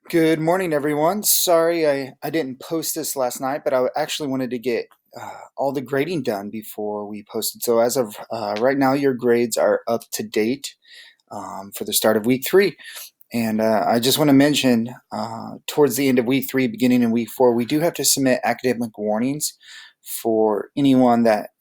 Good morning, everyone. Sorry I didn't post this last night, but I actually wanted to get all the grading done before we posted. So as of right now, your grades are up to date for the start of week three. And I just want to mention towards the end of week three, beginning in week four, we do have to submit academic warnings for anyone that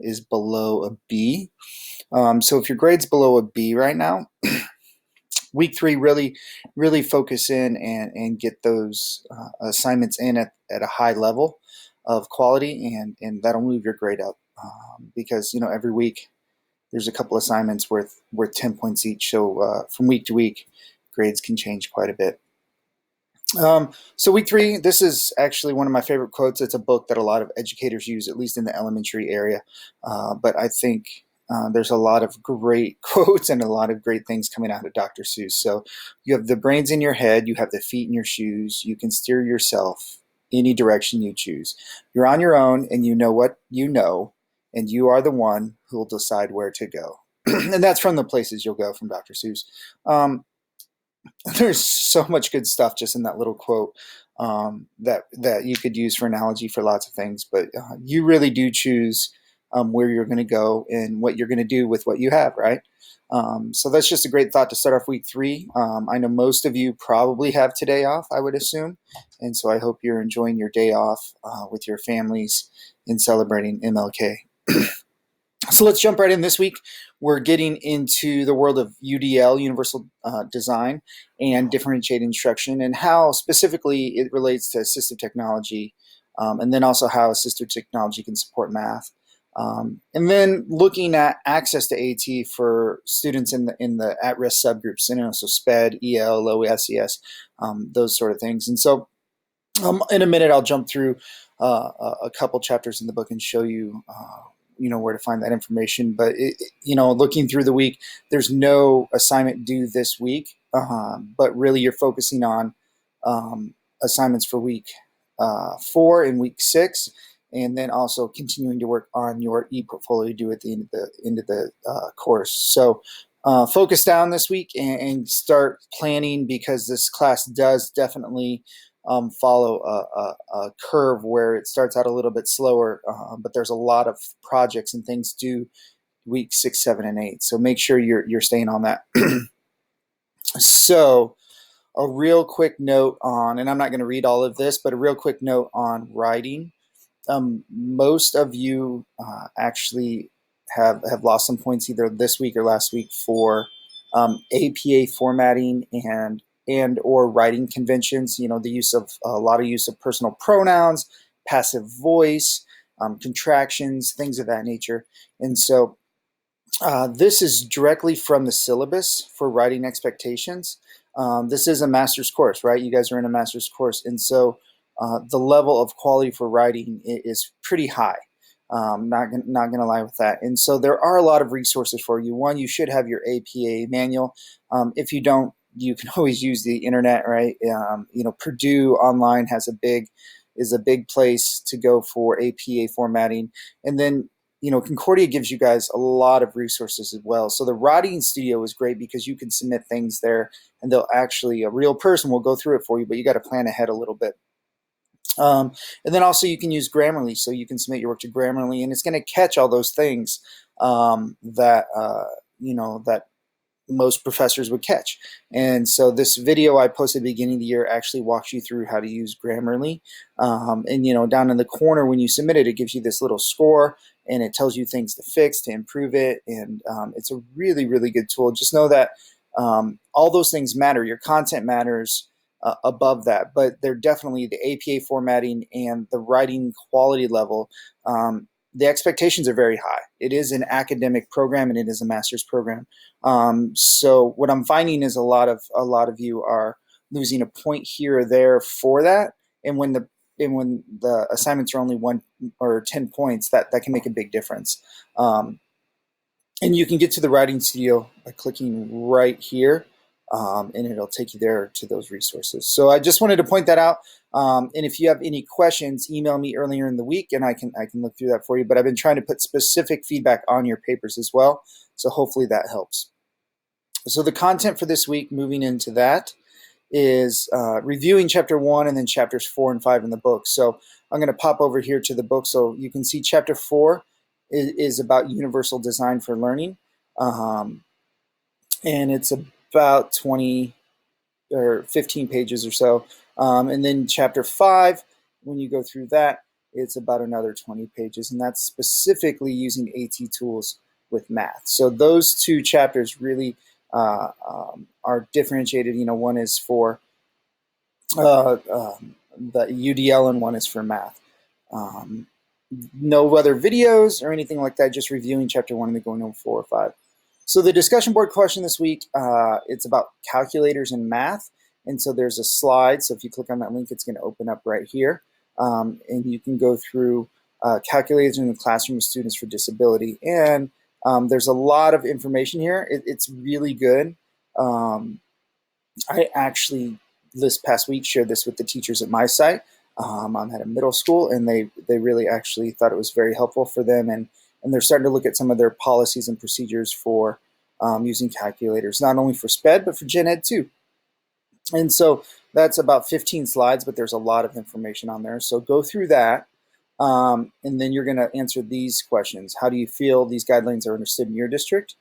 is below a B. So if your grade's below a B right now, week three really focus in and get those assignments in at a high level of quality, and that'll move your grade up because every week there's a couple assignments worth 10 points each, so from week to week grades can change quite a bit. So week three, this is actually one of my favorite quotes. It's a book that a lot of educators use, at least in the elementary area, but I think there's a lot of great quotes and a lot of great things coming out of Dr. Seuss. So you have the brains in your head, you have the feet in your shoes, you can steer yourself any direction you choose. You're on your own and you know what you know, and you are the one who will decide where to go. And that's from the places you'll go from Dr. Seuss. There's so much good stuff just in that little quote that you could use for analogy for lots of things, but you really do choose where you're going to go and what you're going to do with what you have, right? So that's just a great thought to start off week three. I know most of you probably have today off, I would assume, and so I hope you're enjoying your day off with your families and celebrating MLK. So let's jump right in. This week, we're getting into the world of UDL, Universal Design, and differentiated instruction, and how specifically it relates to assistive technology, and then also how assistive technology can support math. And then looking at access to AT for students in the at-risk subgroups, so SpEd, EL, low SES, those sort of things. And so in a minute, I'll jump through a couple chapters in the book and show you where to find that information. But looking through the week, there's no assignment due this week, but really you're focusing on assignments for week 4 and week 6, and then also continuing to work on your e-portfolio due at the end of the course. So focus down this week and start planning, because this class does definitely follow a curve where it starts out a little bit slower, but there's a lot of projects and things due week 6, 7, and 8. So make sure you're staying on that. So a real quick note on, and I'm not going to read all of this, but a real quick note on writing. Most of you actually have lost some points either this week or last week for APA formatting and or writing conventions. The use of a lot of use of personal pronouns, passive voice, contractions, things of that nature. And so this is directly from the syllabus for writing expectations. This is a master's course, right? You guys are in a master's course, and so the level of quality for writing is pretty high. Not gonna lie with that. And so there are a lot of resources for you. One, you should have your APA manual. If you don't, you can always use the internet, right? Purdue Online is a big place to go for APA formatting. And then Concordia gives you guys a lot of resources as well. So the writing studio is great because you can submit things there, and a real person will go through it for you, but you got to plan ahead a little bit. And then also you can use Grammarly, so you can submit your work to Grammarly, and it's going to catch all those things that most professors would catch. And so this video I posted at the beginning of the year actually walks you through how to use Grammarly. And down in the corner when you submit it, it gives you this little score, and it tells you things to fix, to improve it. And it's a really, really good tool. Just know that all those things matter. Your content matters above that, but they're definitely the APA formatting and the writing quality level. The expectations are very high. It is an academic program, and it is a master's program. So what I'm finding is a lot of you are losing a point here or there for that. And when the assignments are only 1 or 10 points, that can make a big difference. And you can get to the writing studio by clicking right here. And it'll take you there to those resources. So I just wanted to point that out. And if you have any questions, email me earlier in the week, and I can look through that for you. But I've been trying to put specific feedback on your papers as well, so hopefully that helps. So the content for this week, moving into that, is reviewing chapter 1 and then chapters 4 and 5 in the book. So I'm going to pop over here to the book so you can see chapter 4 is about universal design for learning. And it's about 20 or 15 pages or so. And then chapter 5, when you go through that, it's about another 20 pages, and that's specifically using AT tools with math. So those two chapters really are differentiated. You know, one is for the UDL and one is for math. No other videos or anything like that, just reviewing chapter 1 and then going over 4 or 5. So the discussion board question this week, it's about calculators and math. And so there's a slide. So if you click on that link, it's going to open up right here. And you can go through calculators in the classroom with students for disability. And there's a lot of information here. It's really good. I actually, this past week, shared this with the teachers at my site. I'm at a middle school, and they really actually thought it was very helpful for them. And they're starting to look at some of their policies and procedures for using calculators, not only for SpEd, but for Gen Ed too. And so that's about 15 slides, but there's a lot of information on there. So go through that, and then you're going to answer these questions. How do you feel these guidelines are understood in your district?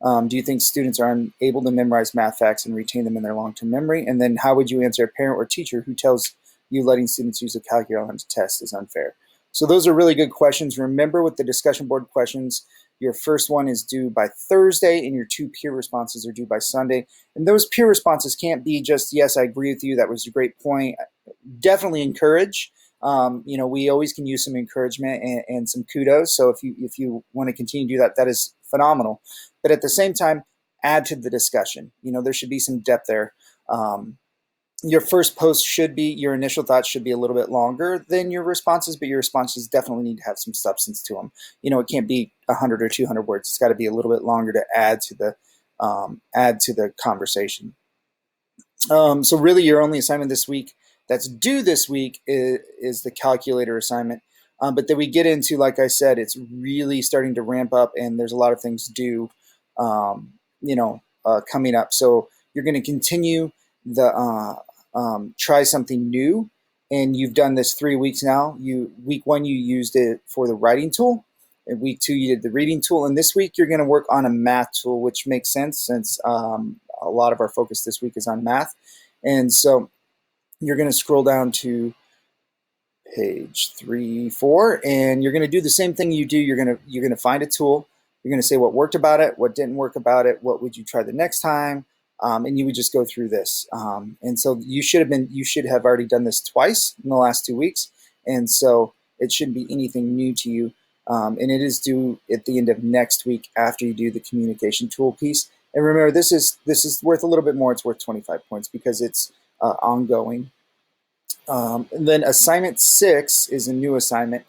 Do you think students are unable to memorize math facts and retain them in their long-term memory? And then how would you answer a parent or teacher who tells you letting students use a calculator on a test is unfair? So those are really good questions. Remember, with the discussion board questions, your first one is due by Thursday and your 2 peer responses are due by Sunday. And those peer responses can't be just, yes, I agree with you, that was a great point. Definitely encourage. You know, we always can use some encouragement and some kudos. So if you want to continue to do that, that is phenomenal. But at the same time, add to the discussion. You know, there should be some depth there. Your first post should be, your initial thoughts should be a little bit longer than your responses, but your responses definitely need to have some substance to them. You know, it can't be 100 or 200 words. It's got to be a little bit longer to add to the conversation. So really, your only assignment this week that's due this week is the calculator assignment. But then we get into, like I said, it's really starting to ramp up, and there's a lot of things due, coming up. So you're going to continue the try something new, and you've done this 3 weeks now. Week 1 you used it for the writing tool, and week 2 you did the reading tool, and this week you're going to work on a math tool, which makes sense since a lot of our focus this week is on math. And so you're going to scroll down to page 3, 4, and you're going to do the same thing you do. You're going to find a tool. You're going to say what worked about it, what didn't work about it, what would you try the next time, and you would just go through this. And so you should have already done this twice in the last 2 weeks, and so it shouldn't be anything new to you. And it is due at the end of next week after you do the communication tool piece. And remember, this is worth a little bit more. It's worth 25 points because it's ongoing. And then assignment 6 is a new assignment.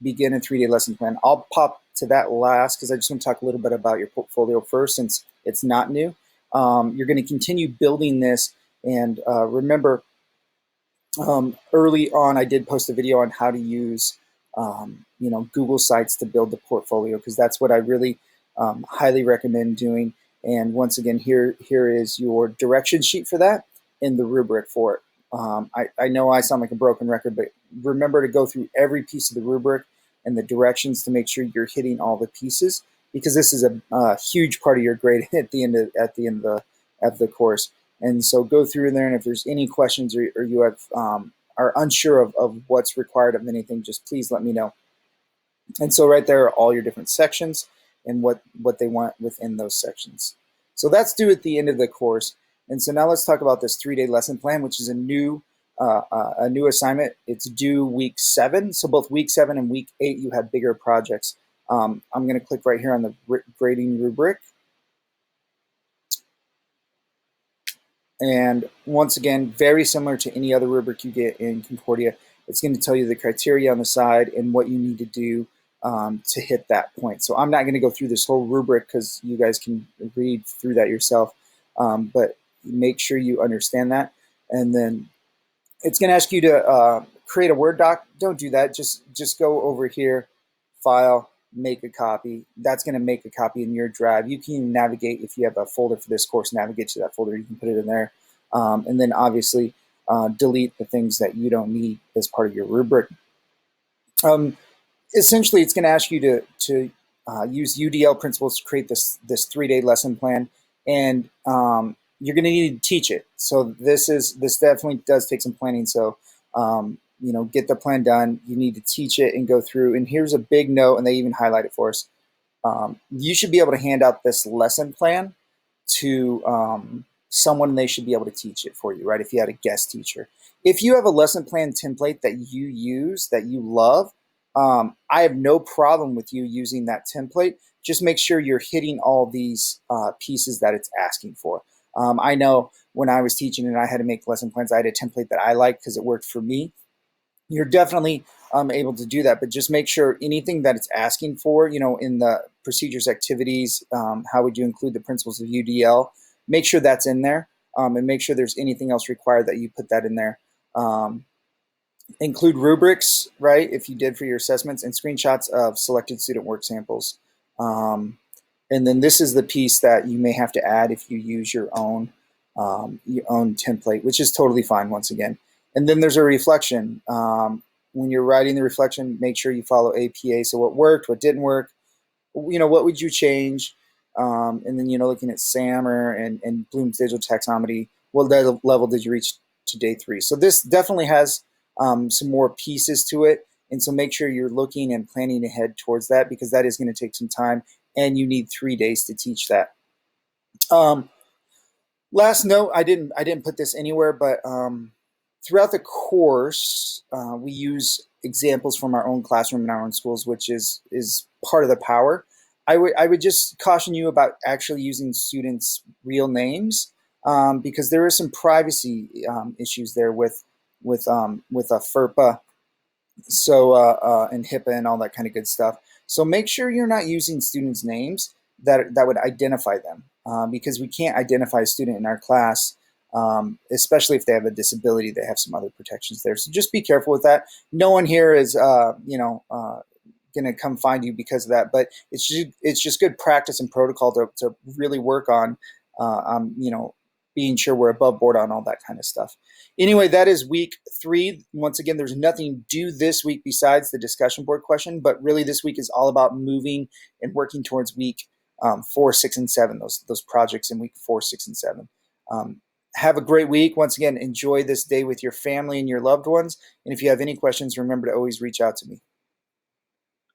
Begin a 3-day lesson plan. I'll pop to that last because I just want to talk a little bit about your portfolio first, since it's not new. You're going to continue building this, and remember, early on I did post a video on how to use Google Sites to build the portfolio, because that's what I really highly recommend doing. And once again, here is your direction sheet for that and the rubric for it. I know I sound like a broken record, but remember to go through every piece of the rubric and the directions to make sure you're hitting all the pieces, because this is a huge part of your grade at the end of the course. And so go through there, and if there's any questions or you have are unsure of what's required of anything, just please let me know. And so right there are all your different sections and what they want within those sections. So that's due at the end of the course. And so now let's talk about this 3-day lesson plan, which is a new assignment. It's due week 7. So both week 7 and week 8, you have bigger projects. I'm going to click right here on the grading rubric. And once again, very similar to any other rubric you get in Concordia, it's going to tell you the criteria on the side and what you need to do to hit that point. So I'm not going to go through this whole rubric because you guys can read through that yourself, but make sure you understand that. And then it's going to ask you to create a Word doc. Don't do that. Just go over here, File, make a copy. That's going to make a copy in your drive. You can navigate, if you have a folder for this course, navigate to that folder. You can put it in there. And then obviously delete the things that you don't need as part of your rubric. Essentially, it's going to ask you to use UDL principles to create this 3-day lesson plan, and you're going to need to teach it. So this definitely does take some planning. So get the plan done. You need to teach it and go through. And here's a big note, and they even highlight it for us. You should be able to hand out this lesson plan to someone, and they should be able to teach it for you, right? If you had a guest teacher. If you have a lesson plan template that you use, that you love, I have no problem with you using that template. Just make sure you're hitting all these pieces that it's asking for. I know when I was teaching and I had to make lesson plans, I had a template that I liked because it worked for me. You're definitely able to do that, but just make sure anything that it's asking for, in the procedures, activities, how would you include the principles of UDL, make sure that's in there, and make sure there's anything else required that you put that in there. Include rubrics, right, if you did for your assessments, and screenshots of selected student work samples. And then this is the piece that you may have to add if you use your own template, which is totally fine once again. And then there's a reflection. When you're writing the reflection, make sure you follow APA. So what worked, what didn't work, what would you change? And then, looking at SAMR and Bloom's digital taxonomy, what level did you reach to day 3? So this definitely has some more pieces to it. And so make sure you're looking and planning ahead towards that, because that is going to take some time, and you need 3 days to teach that. Last note, I didn't put this anywhere, but throughout the course, we use examples from our own classroom in our own schools, which is part of the power. I would just caution you about actually using students' real names, because there are some privacy issues there with a FERPA, so and HIPAA and all that kind of good stuff. So make sure you're not using students' names that would identify them, because we can't identify a student in our class, especially if they have a disability. They have some other protections there. So just be careful with that. No one here is going to come find you because of that, but it's just good practice and protocol to really work on being sure we're above board on all that kind of stuff. Anyway, that is week 3. Once again, there's nothing due this week besides the discussion board question, but really this week is all about moving and working towards week 4, 6, and 7, those projects in week 4, 6, and 7. Have a great week. Once again, enjoy this day with your family and your loved ones. And if you have any questions, remember to always reach out to me.